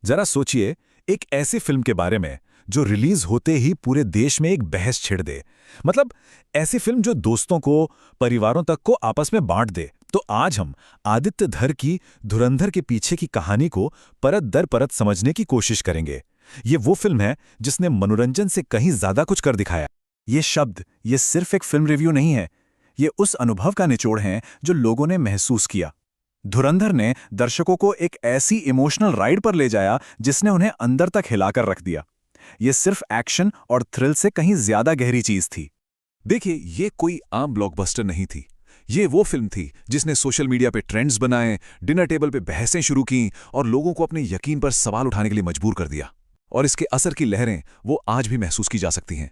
जरा सोचिए, एक ऐसी फिल्म के बारे में जो रिलीज होते ही पूरे देश में एक बहस छिड़ दे। मतलब ऐसी फिल्म जो दोस्तों को, परिवारों तक को आपस में बांट दे। तो आज हम आदित्य धर की धुरंधर के पीछे की कहानी को परत दर परत समझने की कोशिश करेंगे। ये वो फिल्म है जिसने मनोरंजन से कहीं ज्यादा कुछ कर दिखाया। ये सिर्फ एक फिल्म रिव्यू नहीं है, ये उस अनुभव का निचोड़ है जो लोगों ने महसूस किया। धुरंधर ने दर्शकों को एक ऐसी इमोशनल राइड पर ले जाया जिसने उन्हें अंदर तक हिलाकर रख दिया। ये सिर्फ एक्शन और थ्रिल से कहीं ज्यादा गहरी चीज थी। देखिए, ये कोई आम ब्लॉकबस्टर नहीं थी। ये वो फिल्म थी जिसने सोशल मीडिया पे ट्रेंड्स बनाए, डिनर टेबल पे बहसें शुरू की और लोगों को अपने यकीन पर सवाल उठाने के लिए मजबूर कर दिया। और इसके असर की लहरें वो आज भी महसूस की जा सकती हैं।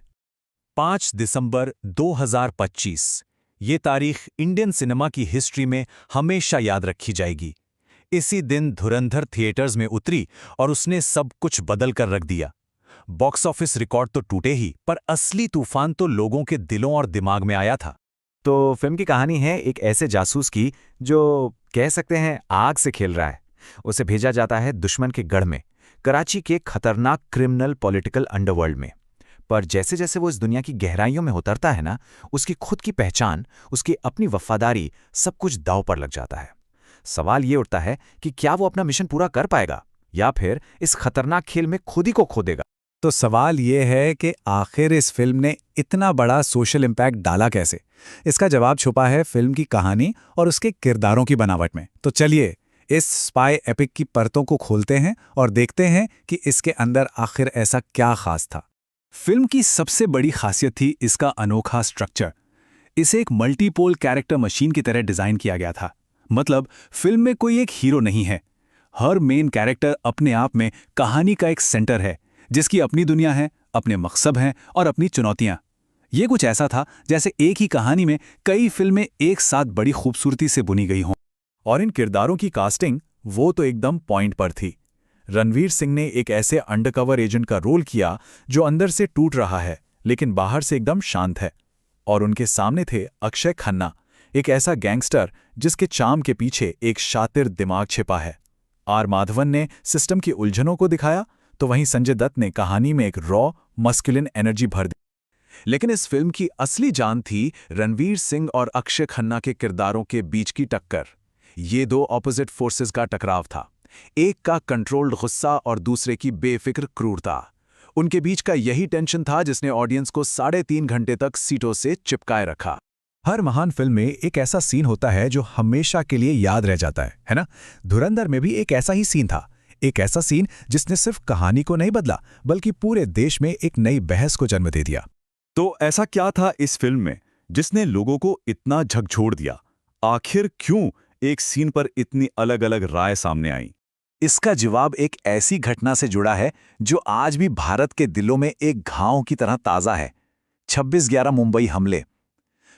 5 दिसंबर 2025, ये तारीख इंडियन सिनेमा की हिस्ट्री में हमेशा याद रखी जाएगी। इसी दिन धुरंधर थिएटर्स में उतरी और उसने सब कुछ बदल कर रख दिया। बॉक्स ऑफिस रिकॉर्ड तो टूटे ही, पर असली तूफान तो लोगों के दिलों और दिमाग में आया था। तो फिल्म की कहानी है एक ऐसे जासूस की जो कह सकते हैं आग से खेल रहा है। उसे भेजा जाता है दुश्मन के गढ़ में, कराची के खतरनाक क्रिमिनल पॉलिटिकल अंडरवर्ल्ड में। पर जैसे जैसे वो इस दुनिया की गहराइयों में उतरता है ना, उसकी खुद की पहचान, उसकी अपनी वफादारी, सब कुछ दांव पर लग जाता है। सवाल ये उठता है कि क्या वो अपना मिशन पूरा कर पाएगा या फिर इस खतरनाक खेल में खुद ही को खो देगा। तो सवाल ये है कि आखिर इस फिल्म ने इतना बड़ा सोशल इम्पैक्ट डाला कैसे? इसका जवाब छुपा है फिल्म की कहानी और उसके किरदारों की बनावट में। तो चलिए इस स्पाई एपिक की परतों को खोलते हैं और देखते हैं कि इसके अंदर आखिर ऐसा क्या खास था। फिल्म की सबसे बड़ी खासियत थी इसका अनोखा स्ट्रक्चर। इसे एक मल्टीपोल कैरेक्टर मशीन की तरह डिजाइन किया गया था। मतलब फिल्म में कोई एक हीरो नहीं है, हर मेन कैरेक्टर अपने आप में कहानी का एक सेंटर है, जिसकी अपनी दुनिया है, अपने मकसद हैं और अपनी चुनौतियां। ये कुछ ऐसा था जैसे एक ही कहानी में कई फिल्में एक साथ बड़ी खूबसूरती से बुनी गई हों। और इन किरदारों की कास्टिंग वो तो एकदम पॉइंट पर थी। रणवीर सिंह ने एक ऐसे अंडरकवर एजेंट का रोल किया जो अंदर से टूट रहा है लेकिन बाहर से एकदम शांत है। और उनके सामने थे अक्षय खन्ना, एक ऐसा गैंगस्टर जिसके चार्म के पीछे एक शातिर दिमाग छिपा है। आर माधवन ने सिस्टम की उलझनों को दिखाया, तो वहीं संजय दत्त ने कहानी में एक रॉ मस्कुलिन एनर्जी भर दी। लेकिन इस फिल्म की असली जान थी रणवीर सिंह और अक्षय खन्ना के किरदारों के बीच की टक्कर। ये दो ऑपोजिट फोर्सेस का टकराव था, एक का कंट्रोल्ड गुस्सा और दूसरे की बेफिक्र क्रूरता। उनके बीच का यही टेंशन था जिसने ऑडियंस को 3.5 घंटे तक सीटों से चिपकाए रखा। हर महान फिल्म में एक ऐसा सीन होता है जो हमेशा के लिए याद रह जाता है ना? धुरंधर में भी एक ऐसा ही सीन था। एक ऐसा सीन जिसने सिर्फ कहानी को नहीं बदला, बल्कि पूरे देश में एक नई बहस को जन्म दे दिया। तो ऐसा क्या था इस फिल्म में जिसने लोगों को इतना झकझोर दिया? आखिर क्यों एक सीन पर इतनी अलग अलग राय सामने आई? इसका जवाब एक ऐसी घटना से जुड़ा है जो आज भी भारत के दिलों में एक घाव की तरह ताज़ा है। 26/11 मुंबई हमले।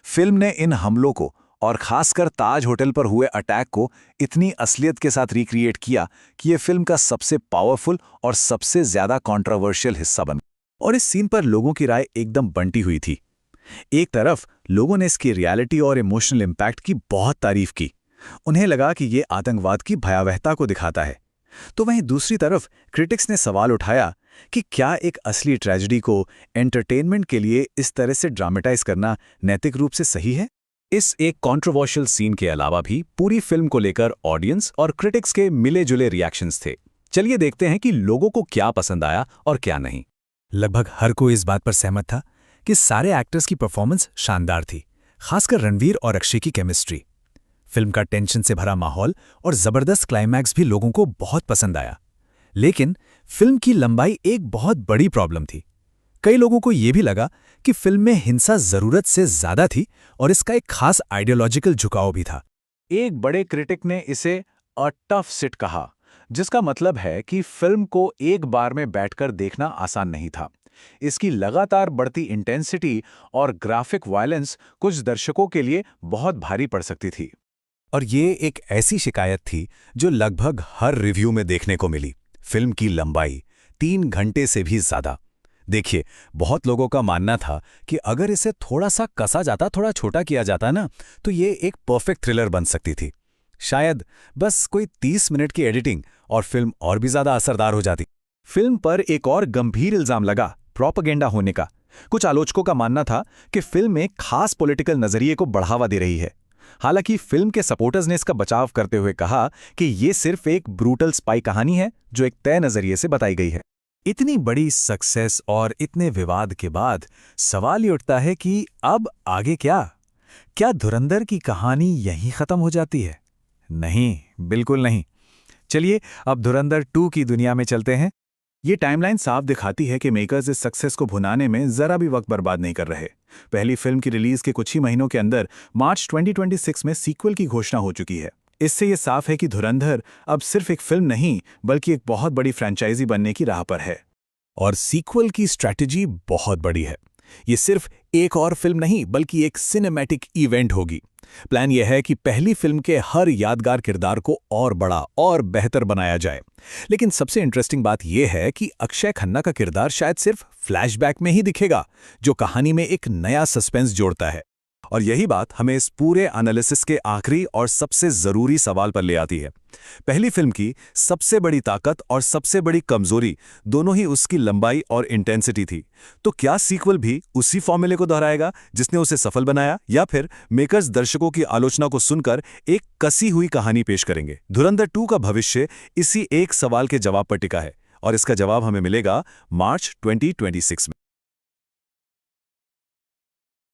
फिल्म ने इन हमलों को और खासकर ताज होटल पर हुए अटैक को इतनी असलियत के साथ रिक्रिएट किया कि यह फिल्म का सबसे पावरफुल और सबसे ज्यादा कंट्रोवर्शियल हिस्सा बन। और इस सीन पर लोगों की राय एकदम बंटी हुई थी। एक तरफ लोगों ने इसकी रियलिटी और इमोशनल इम्पैक्ट की बहुत तारीफ की। उन्हें लगा कि यह आतंकवाद की भयावहता को दिखाता है। तो वहीं दूसरी तरफ क्रिटिक्स ने सवाल उठाया कि क्या एक असली ट्रेजेडी को एंटरटेनमेंट के लिए इस तरह से ड्रामेटाइज करना नैतिक रूप से सही है? इस एक कंट्रोवर्शियल सीन के अलावा भी पूरी फिल्म को लेकर ऑडियंस और क्रिटिक्स के मिले-जुले रिएक्शंस थे। चलिए देखते हैं कि लोगों को क्या पसंद आया और क्या नहीं। लगभग हर कोई इस बात पर सहमत था कि सारे एक्टर्स की परफॉर्मेंस शानदार थी, खासकर रणवीर और अक्षय की केमिस्ट्री। फिल्म का टेंशन से भरा माहौल और जबरदस्त क्लाइमैक्स भी लोगों को बहुत पसंद आया। लेकिन फिल्म की लंबाई एक बहुत बड़ी प्रॉब्लम थी। कई लोगों को यह भी लगा कि फिल्म में हिंसा जरूरत से ज्यादा थी और इसका एक खास आइडियोलॉजिकल झुकाव भी था। एक बड़े क्रिटिक ने इसे अ टफ सिट कहा, जिसका मतलब है कि फिल्म को एक बार में बैठकर देखना आसान नहीं था। इसकी लगातार बढ़ती इंटेंसिटी और ग्राफिक वायलेंस कुछ दर्शकों के लिए बहुत भारी पड़ सकती थी। और ये एक ऐसी शिकायत थी जो लगभग हर रिव्यू में देखने को मिली। फिल्म की लंबाई 3 घंटे से भी ज्यादा। देखिए, बहुत लोगों का मानना था कि अगर इसे थोड़ा सा कसा जाता, थोड़ा छोटा किया जाता ना, तो ये एक परफेक्ट थ्रिलर बन सकती थी। शायद बस कोई 30 मिनट की एडिटिंग और फिल्म और भी ज्यादा असरदार हो जाती। फिल्म पर एक और गंभीर इल्जाम लगा प्रोपेगेंडा होने का। कुछ आलोचकों का मानना था कि फिल्म एक खास पॉलिटिकल नजरिए को बढ़ावा दे रही है। हालांकि फिल्म के सपोर्टर्स ने इसका बचाव करते हुए कहा कि ये सिर्फ एक ब्रूटल स्पाई कहानी है जो एक तय नजरिए से बताई गई है। इतनी बड़ी सक्सेस और इतने विवाद के बाद सवाल ये उठता है कि अब आगे क्या? क्या धुरंधर की कहानी यहीं खत्म हो जाती है? नहीं, बिल्कुल नहीं। चलिए अब धुरंधर 2 की दुनिया में चलते हैं। ये टाइमलाइन साफ दिखाती है कि मेकर्स इस सक्सेस को भुनाने में जरा भी वक्त बर्बाद नहीं कर रहे। पहली फिल्म की रिलीज के कुछ ही महीनों के अंदर मार्च 2026 में सीक्वल की घोषणा हो चुकी है। इससे ये साफ है कि धुरंधर अब सिर्फ एक फिल्म नहीं बल्कि एक बहुत बड़ी फ्रेंचाइजी बनने की राह पर है। और सीक्वल की स्ट्रैटेजी बहुत बड़ी है। ये सिर्फ एक और फिल्म नहीं बल्कि एक सिनेमैटिक इवेंट होगी। प्लान यह है कि पहली फिल्म के हर यादगार किरदार को और बड़ा और बेहतर बनाया जाए। लेकिन सबसे इंटरेस्टिंग बात यह है कि अक्षय खन्ना का किरदार शायद सिर्फ फ्लैशबैक में ही दिखेगा, जो कहानी में एक नया सस्पेंस जोड़ता है। और यही बात हमें इस पूरे एनालिसिस के आखिरी और सबसे जरूरी सवाल पर ले आती है। पहली फिल्म की सबसे बड़ी ताकत और सबसे बड़ी कमजोरी दोनों ही उसकी लंबाई और इंटेंसिटी थी। तो क्या सीक्वल भी उसी फॉर्मूले को दोहराएगा जिसने उसे सफल बनाया, या फिर मेकर्स दर्शकों की आलोचना को सुनकर एक कसी हुई कहानी पेश करेंगे? धुरंधर 2 का भविष्य इसी एक सवाल के जवाब पर टिका है और इसका जवाब हमें मिलेगा मार्च 2026 में।